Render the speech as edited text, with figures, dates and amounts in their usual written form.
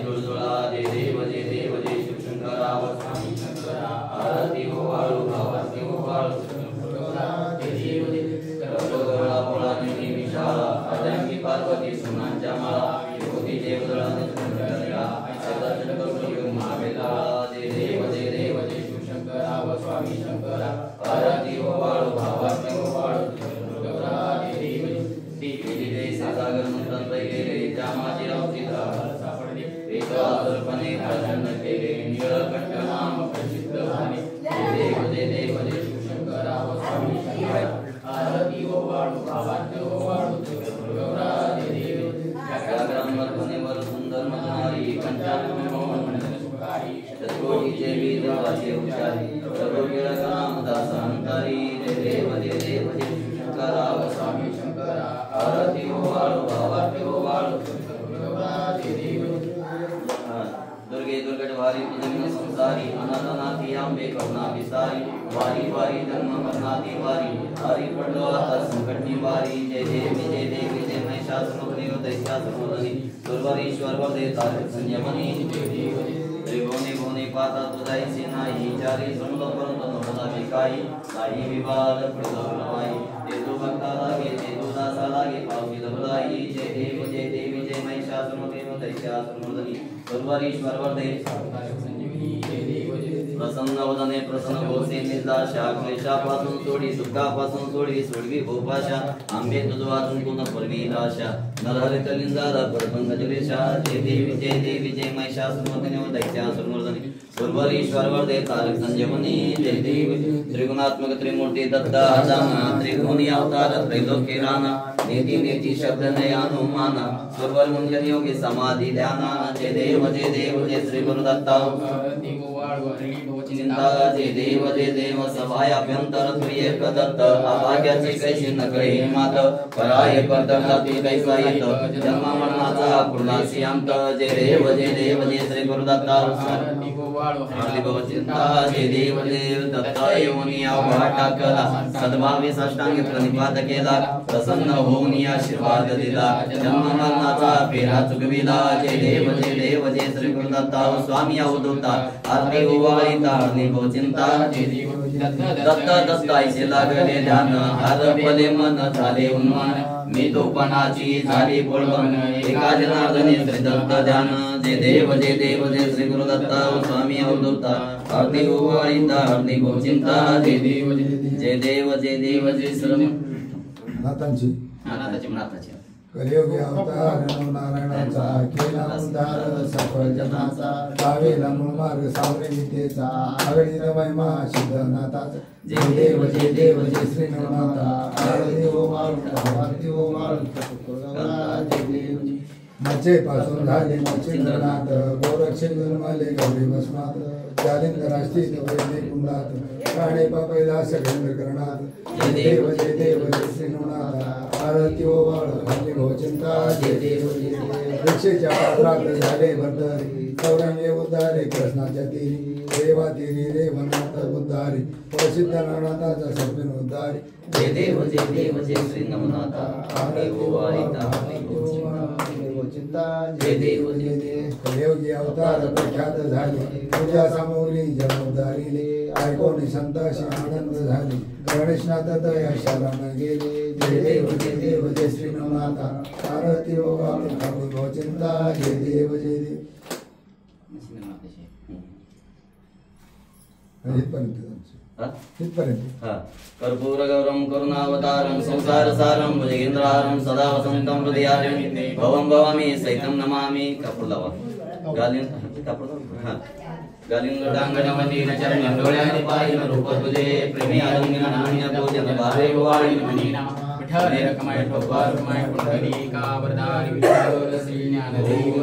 जुळजुळा जय देव जय देव जय शिवशंकरा व स्वामी शंकरा आरती हो वाळू भावाती हो वाळू जय देव जय गरुडगळा पोळा निधी विशाला अजंगी पार्वती सुनांच्या माळा विभूती देवदळा चंद्रकला सदाशिव करुण महावेला जय देव जय शिवशंकरा व स्वामी शंकरा आरती हो वाळू भावाती हो वाळू जय देव जय सागर मंत्रांत गेले जामाचे अवचिता सापडले वेदासर्पणे प्रसन्न केले नीळकंठ नाम प्रसिद्ध झाले जय देव जय शिवशंकरा व स्वामी शंकरा आरती हो वाळू भावाती हो वाळू जय देव व्याघ्रांवर सुंदर मजनारी पंचानन मोहन सुखारी शतकोटीचे वेदाचे उच्चारी प्रभू नाम दासांतारी जय देव जय शिवशंकरा व स्वामी शंकरा आरती हो वाळू भावाती हो वाळू जय देव दुर्गे दुर्गटवारी जन्म संसारी अनाथनाथी आंबे करुणा विसारी वारी वारी जन्म मरणाती वारी हरी पडलो आता संकट निवारी जय देव जय महिषासुरमर्दिनी दैत्यासुरमर्दिनी दुर्वारीश्वर वरदे तारक संयमनी जय देव त्रिभुवने भुवने पाता तुझाईचे नाही चारी समूल परंत नवला विकाई काही विवाद प्रदर्शनाई ते तू भक्ता लागे ते तू दासा लागे पावती दबलाई जय देव जय महिषासुरमर्दिनी दैत्यासुरमर्दिनी दुर्वारीश्वर वरदे तारक संयमनी जय देव प्रसन्न वदने प्रसन्न होसे निर्दाशा क्लेशापासून सोडी दुःखापासून सोडवी भोपाशा आंबे तुझ वाचून पुन्हा परवी आशा नरहरि कलिंदारा परपंग जलेशा जय देवी जय महिषासुरमर्दिनी व दैत्यासुरमर्दिनी दुर्वारीश्वर वरदे तारक संजीवनी जय देव त्रिगुणात्मक त्रिमूर्ति दत्ता आदाना त्रिभुवनी अवतार त्रैलोक्य राना नेति शब्द नयानुमाना सुरवर मुंजन योगी समाधि ध्याना जय देव जय श्री गुरु दत्ता चिंता जय देव सभाय अभ्यंतर प्रिय प्रदत्त अभाग्याची कैसी नकळे मात पराय परतनाती कैसा येत जन्म मरणाचा पूर्णासी अंत जय देव जय श्री गुरुदत्ता चिंता जय देव दत्ता योनी अवघाटा कला सद्भावी साष्टांग प्रणिपात केला प्रसन्न होऊन आशीर्वाद दिला जन्म मरणाचा फेरा चुकविला जय देव जय श्री गुरुदत्ता स्वामी अवधूता आरती ओवाळीता निभो चिंता जय देव दत्ताईचे लागले ध्यान हरपले मन झाले उन्मान मी तोपणाची झाली बोलबन एका जनार्दने श्री दत्त ध्यान जय देव जय श्री गुरुदत्ता स्वामी अवधूता आरती ओवाळीता निभो चिंता जय देव जय श्री नाथांची कलियुगी अवतार नारायणाचा केला उद्धार सकळ जनाचा पावेला मूळ मार्ग सावरे नितेचा अगणित महिमा सिद्धनाथाचा जय देव जय श्री नवनाथा आरती हो वाळू आरती हो वाळू जय देव मचे पासून झाले मच्छिंद्रनाथ गोरक्ष निर्मले गौरी भस्मात जालिंदर स्थित वैद्य कुंडात प्राणे पापैला सगळेंद्र करणात जय देव जय श्री नवनाथ आरती हो वाळू हो चिंता जय देव वृक्षेच्या पात्रात झाले भरतरी चौरंगे उद्धारे कृष्णाच्या तीरी देवा तीरी रेवनाथ उद्धारी प्रसिद्ध नानाथाचा सर्पिन उद्धारी जय देव जय श्री नवनाथा आरती हो वाळीता चिंता जय देव कलियुगी अवतार प्रख्यात झाले पूजा सामग्री जबाबदारीले ऐकून संताशी आनंद झाले गणेशनाथ दया शरण गेले जय देव जय श्री नवनाथा आरती हो वाळू चिंता जय देव कर्पूर गौरम करुणावतारम संसार सारम भुजगेंद्रहारम सदा वसंतम हृदयारण्ये भवं भवामि सहितं नमामि कपूरलावा गालिंगडांगणमती चरण डोळ्याने पाहिन रूप तुझे प्रेमी आलिंगन नान्य पूजन भावे वाळी मनी नमः विठ्ठल रखमाय ठोकर रखमाय पुंडरी का वरदारी विठ्ठल श्री ज्ञानदेव